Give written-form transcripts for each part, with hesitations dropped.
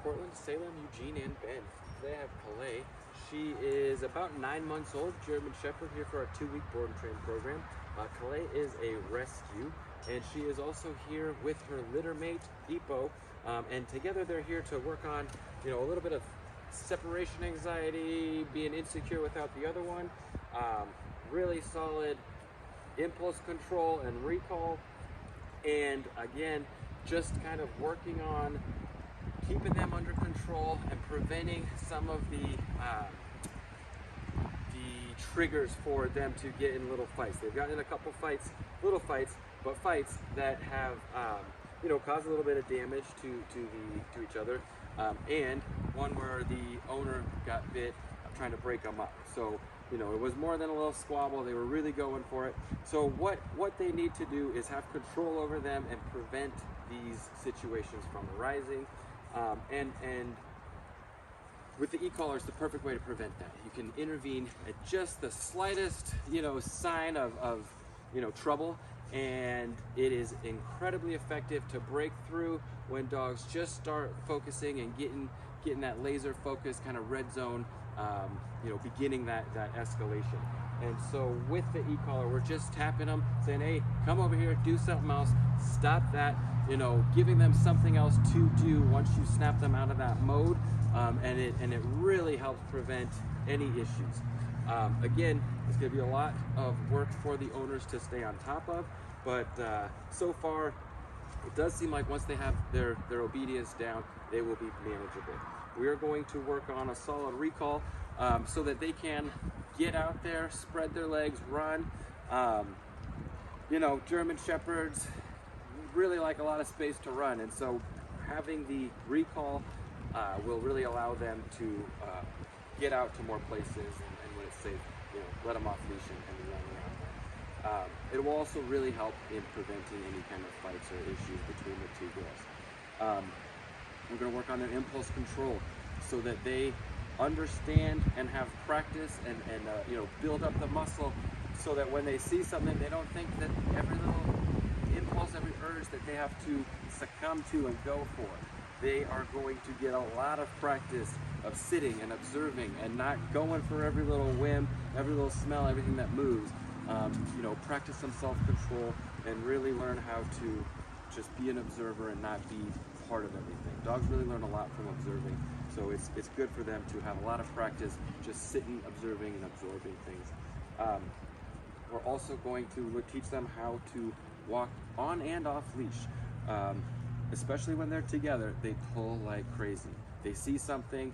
Portland, Salem, Eugene, and Bend. Today I have Kalei. She is about 9 months old, German Shepherd, here for our 2-week board and train program. Kalei is a rescue, and she is also here with her litter mate, Ipo, and together they're here to work on, a little bit of separation anxiety, being insecure without the other one, really solid impulse control and recall, and again, just kind of working on keeping them under control and preventing some of the triggers for them to get in little fights. They've gotten in a couple fights, little fights, but fights that have caused a little bit of damage to each other, and one where the owner got bit trying to break them up. So it was more than a little squabble. They were really going for it. So what they need to do is have control over them and prevent these situations from arising. And with the e-collar, it's the perfect way to prevent that. You can intervene at just the slightest, sign of trouble, and it is incredibly effective to break through when dogs just start focusing and getting that laser focus kind of red zone, beginning that escalation. And so with the e-collar, we're just tapping them, saying, hey, come over here, do something else, stop that, giving them something else to do once you snap them out of that mode, and it really helps prevent any issues. Again, it's going to be a lot of work for the owners to stay on top of, but so far, it does seem like once they have their obedience down, they will be manageable. We are going to work on a solid recall so that they can get out there, spread their legs, run. German Shepherds really like a lot of space to run, and so having the recall will really allow them to get out to more places, and when it's safe, let them off leash and run around. It will also really help in preventing any kind of fights or issues between the two girls. We're going to work on their impulse control so that they understand and have practice and build up the muscle, so that when they see something, they don't think that every little impulse, every urge that they have to succumb to and go for. They are going to get a lot of practice of sitting and observing and not going for every little whim, every little smell, everything that moves. Practice some self-control and really learn how to just be an observer and not be part of everything. Dogs really learn a lot from observing, so it's good for them to have a lot of practice just sitting, observing, and absorbing things. We're also going to teach them how to walk on and off leash. Especially when they're together, they pull like crazy. They see something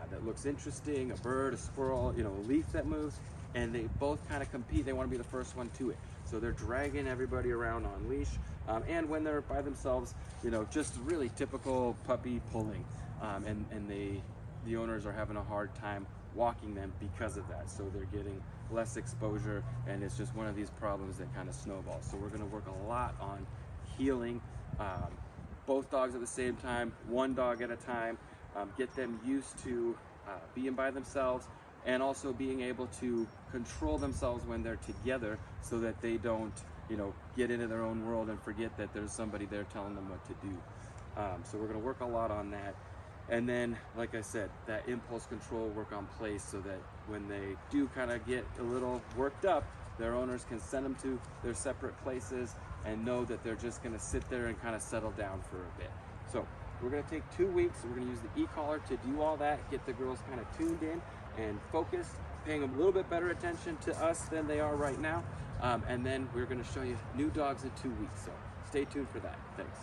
that looks interesting, a bird, a squirrel, a leaf that moves, and they both kind of compete. They want to be the first one to it. So they're dragging everybody around on leash. And when they're by themselves, just really typical puppy pulling. And the owners are having a hard time walking them because of that. So they're getting less exposure, and it's just one of these problems that kind of snowballs. So we're going to work a lot on healing both dogs at the same time, one dog at a time, get them used to being by themselves, and also being able to control themselves when they're together, so that they don't, get into their own world and forget that there's somebody there telling them what to do. So we're going to work a lot on that. And then, like I said, that impulse control work on place, so that when they do kind of get a little worked up, their owners can send them to their separate places and know that they're just going to sit there and kind of settle down for a bit. So we're going to take 2 weeks. We're going to use the e-collar to do all that, get the girls kind of tuned in and focused, paying a little bit better attention to us than they are right now. And then we're going to show you new dogs in 2 weeks. So stay tuned for that. Thanks.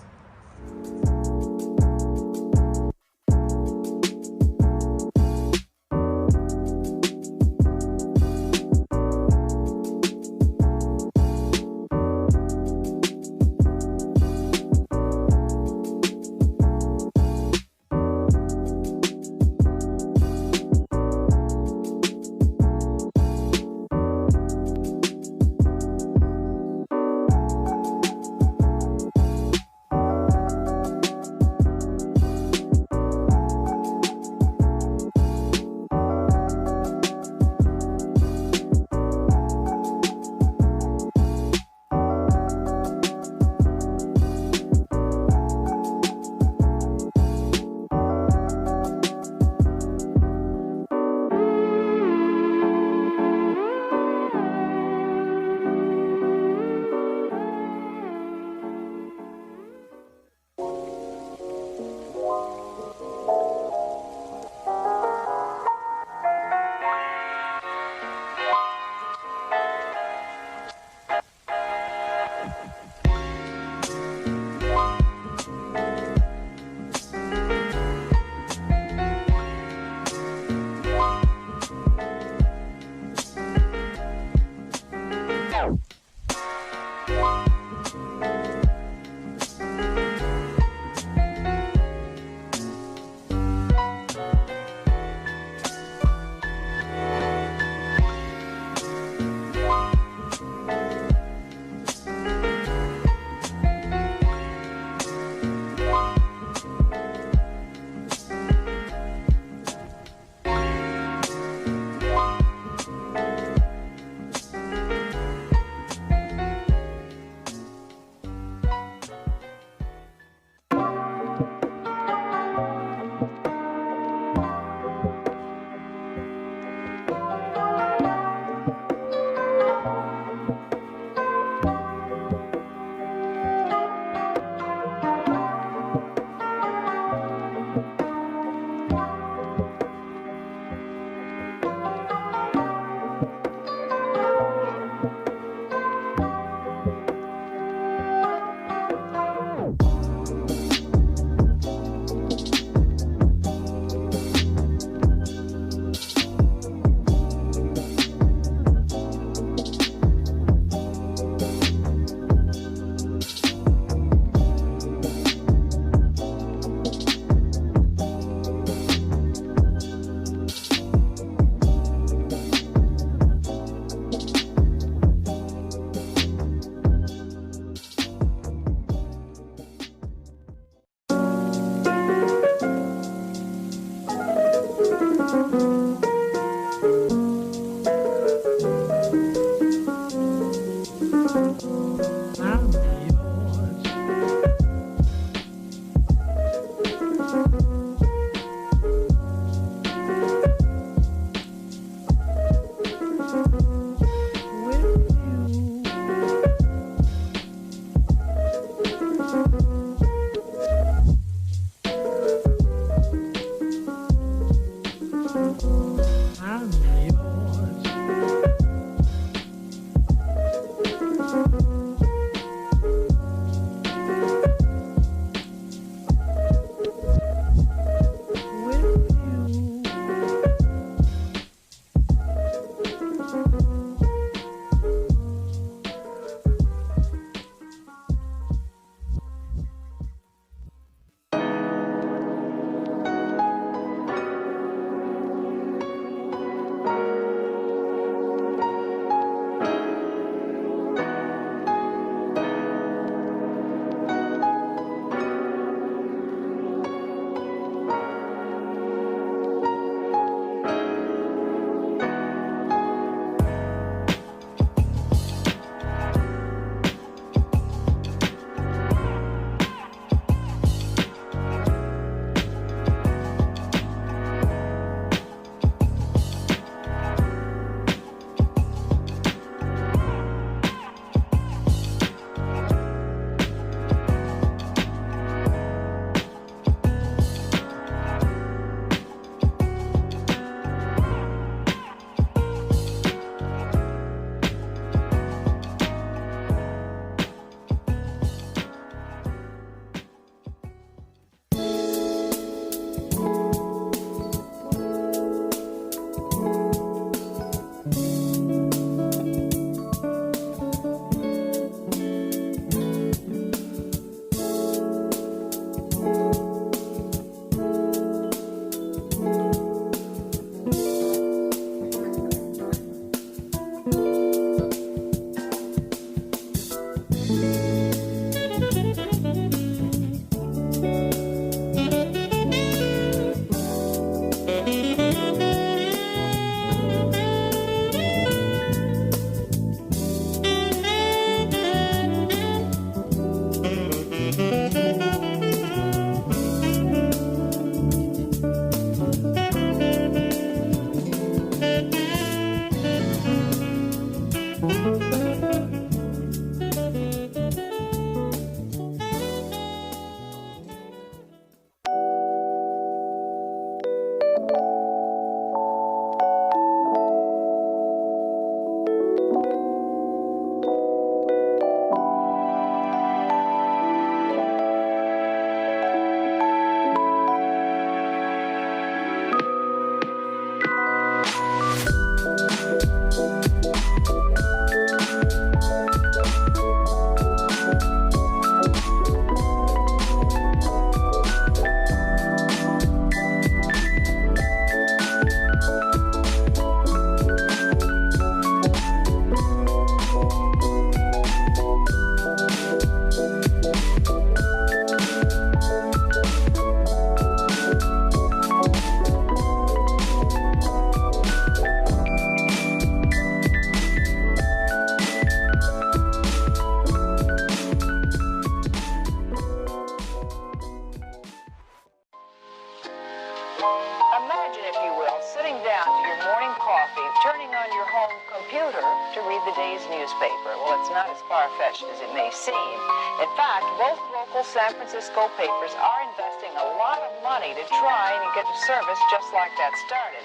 computer to read the day's newspaper. Well, it's not as far-fetched as it may seem. In fact, both local San Francisco papers are investing a lot of money to try and get a service just like that started.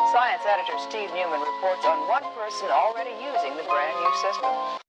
Science editor Steve Newman reports on one person already using the brand new system.